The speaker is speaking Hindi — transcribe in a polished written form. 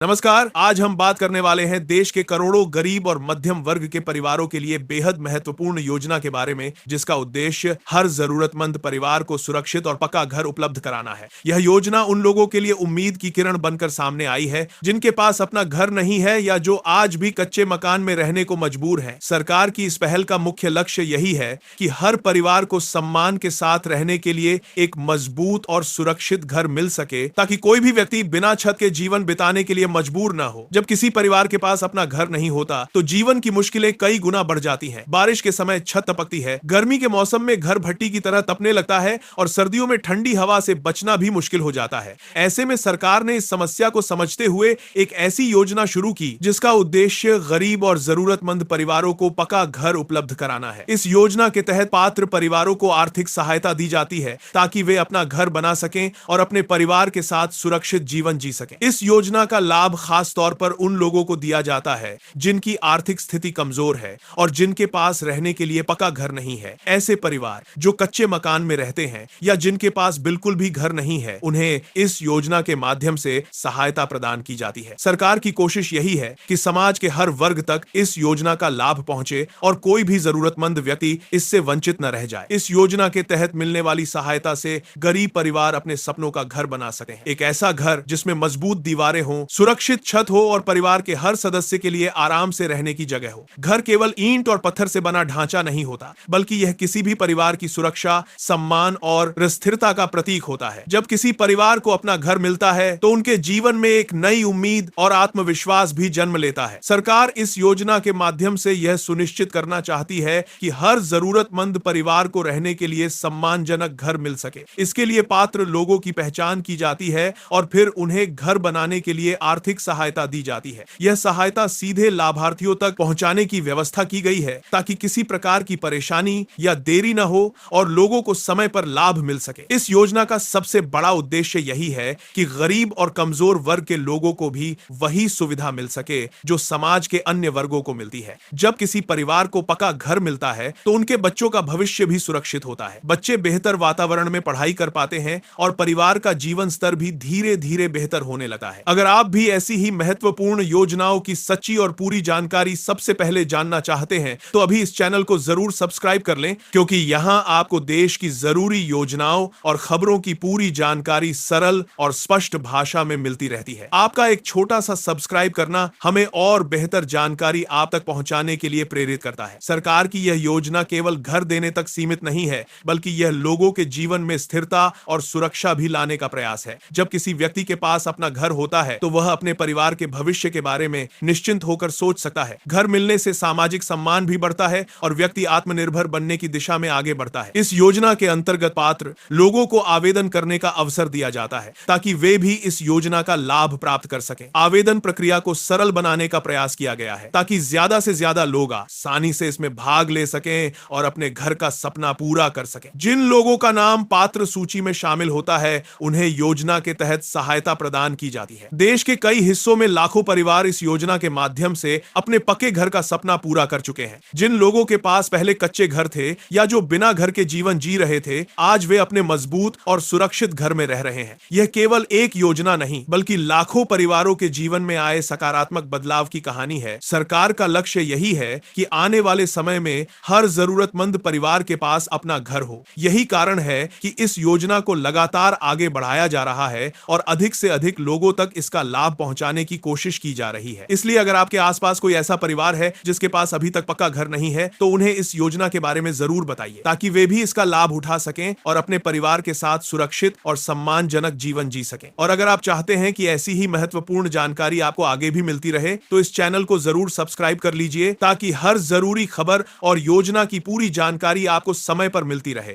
नमस्कार। आज हम बात करने वाले हैं देश के करोड़ों गरीब और मध्यम वर्ग के परिवारों के लिए बेहद महत्वपूर्ण योजना के बारे में, जिसका उद्देश्य हर जरूरतमंद परिवार को सुरक्षित और पक्का घर उपलब्ध कराना है। यह योजना उन लोगों के लिए उम्मीद की किरण बनकर सामने आई है जिनके पास अपना घर नहीं है या जो आज भी कच्चे मकान में रहने को मजबूर हैं। सरकार की इस पहल का मुख्य लक्ष्य यही है कि हर परिवार को सम्मान के साथ रहने के लिए एक मजबूत और सुरक्षित घर मिल सके, ताकि कोई भी व्यक्ति बिना छत के जीवन बिताने के लिए मजबूर ना हो। जब किसी परिवार के पास अपना घर नहीं होता तो जीवन की मुश्किलें कई गुना बढ़ जाती हैं। बारिश के समय छत टपकती है, गर्मी के मौसम में घर भट्टी की तरह तपने लगता है और सर्दियों में ठंडी हवा से बचना भी मुश्किल हो जाता है। ऐसे में सरकार ने इस समस्या को समझते हुए एक ऐसी योजना शुरू की जिसका उद्देश्य गरीब और जरूरतमंद परिवारों को पक्का घर उपलब्ध कराना है। इस योजना के तहत पात्र परिवारों को आर्थिक सहायता दी जाती है ताकि वे अपना घर बना सकें और अपने परिवार के साथ सुरक्षित जीवन जी सकें। इस योजना का लाभ खास तौर पर उन लोगों को दिया जाता है जिनकी आर्थिक स्थिति कमजोर है और जिनके पास रहने के लिए पक्का घर नहीं है। ऐसे परिवार जो कच्चे मकान में रहते हैं या जिनके पास बिल्कुल भी घर नहीं है, उन्हें इस योजना के माध्यम से सहायता प्रदान की जाती है। सरकार की कोशिश यही है कि समाज के हर वर्ग तक इस योजना का लाभ पहुंचे और कोई भी जरूरतमंद व्यक्ति इससे वंचित न रह जाए। इस योजना के तहत मिलने वाली सहायता से गरीब परिवार अपने सपनों का घर बना सके। एक ऐसा घर जिसमें मजबूत दीवारें हों, सुरक्षित छत हो और परिवार के हर सदस्य के लिए आराम से रहने की जगह हो। घर केवल ईंट और पत्थर से बना ढांचा नहीं होता, बल्कि यह किसी भी परिवार की सुरक्षा, सम्मान और स्थिरता का प्रतीक होता है। जब किसी परिवार को अपना घर मिलता है तो उनके जीवन में एक नई उम्मीद और आत्मविश्वास भी जन्म लेता है। सरकार इस योजना के माध्यम से यह सुनिश्चित करना चाहती है कि हर जरूरतमंद परिवार को रहने के लिए सम्मानजनक घर मिल सके। इसके लिए पात्र लोगों की पहचान की जाती है और फिर उन्हें घर बनाने के लिए आर्थिक सहायता दी जाती है। यह सहायता सीधे लाभार्थियों तक पहुंचाने की व्यवस्था की गई है ताकि किसी प्रकार की परेशानी या देरी न हो और लोगों को समय पर लाभ मिल सके। इस योजना का सबसे बड़ा उद्देश्य यही है कि गरीब और कमजोर वर्ग के लोगों को भी वही सुविधा मिल सके जो समाज के अन्य वर्गों को मिलती है। जब किसी परिवार को पक्का घर मिलता है तो उनके बच्चों का भविष्य भी सुरक्षित होता है। बच्चे बेहतर वातावरण में पढ़ाई कर पाते हैं और परिवार का जीवन स्तर भी धीरे धीरे बेहतर होने लगता है। अगर आप भी ऐसी ही महत्वपूर्ण योजनाओं की सच्ची और पूरी जानकारी सबसे पहले जानना चाहते हैं तो अभी इस चैनल को जरूर सब्सक्राइब कर लें, क्योंकि यहां आपको देश की जरूरी योजनाओं और खबरों की पूरी जानकारी सरल और स्पष्ट भाषा में मिलती रहती है। आपका एक छोटा सा सब्सक्राइब करना हमें और बेहतर जानकारी आप तक पहुंचाने के लिए प्रेरित करता है। सरकार की यह योजना केवल घर देने तक सीमित नहीं है, बल्कि यह लोगों के जीवन में स्थिरता और सुरक्षा भी लाने का प्रयास है। जब किसी व्यक्ति के पास अपना घर होता है तो वह अपने परिवार के भविष्य के बारे में निश्चिंत होकर सोच सकता है। घर मिलने से सामाजिक सम्मान भी बढ़ता है और व्यक्ति आत्मनिर्भर बनने की दिशा में आगे बढ़ता है। इस योजना के अंतर्गत पात्र लोगों को आवेदन करने का अवसर दिया जाता है ताकि वे भी इस योजना का लाभ प्राप्त कर सकें। आवेदन प्रक्रिया को सरल बनाने का प्रयास किया गया है ताकि ज्यादा से ज्यादा लोग आसानी से इसमें भाग ले सकें और अपने घर का सपना पूरा कर सकें। जिन लोगों का नाम पात्र सूची में शामिल होता है उन्हें योजना के तहत सहायता प्रदान की जाती है। देश के कई हिस्सों में लाखों परिवार इस योजना के माध्यम से अपने पक्के घर का सपना पूरा कर चुके हैं। जिन लोगों के पास पहले कच्चे घर थे या जो बिना घर के जीवन जी रहे थे, आज वे अपने मजबूत और सुरक्षित घर में रह रहे हैं। यह केवल एक योजना नहीं, बल्कि लाखों परिवारों के जीवन में आए सकारात्मक बदलाव की कहानी है। सरकार का लक्ष्य यही है कि आने वाले समय में हर जरूरतमंद परिवार के पास अपना घर हो। यही कारण है कि इस योजना को लगातार आगे बढ़ाया जा रहा है और अधिक से अधिक लोगों तक इसका लाभ पहुंचाने की कोशिश की जा रही है। इसलिए अगर आपके आसपास कोई ऐसा परिवार है जिसके पास अभी तक पक्का घर नहीं है तो उन्हें इस योजना के बारे में जरूर बताइए, ताकि वे भी इसका लाभ उठा सकें और अपने परिवार के साथ सुरक्षित और सम्मानजनक जीवन जी सकें। और अगर आप चाहते हैं कि ऐसी ही महत्वपूर्ण जानकारी आपको आगे भी मिलती रहे तो इस चैनल को जरूर सब्सक्राइब कर लीजिए, ताकि हर जरूरी खबर और योजना की पूरी जानकारी आपको समय पर मिलती रहे।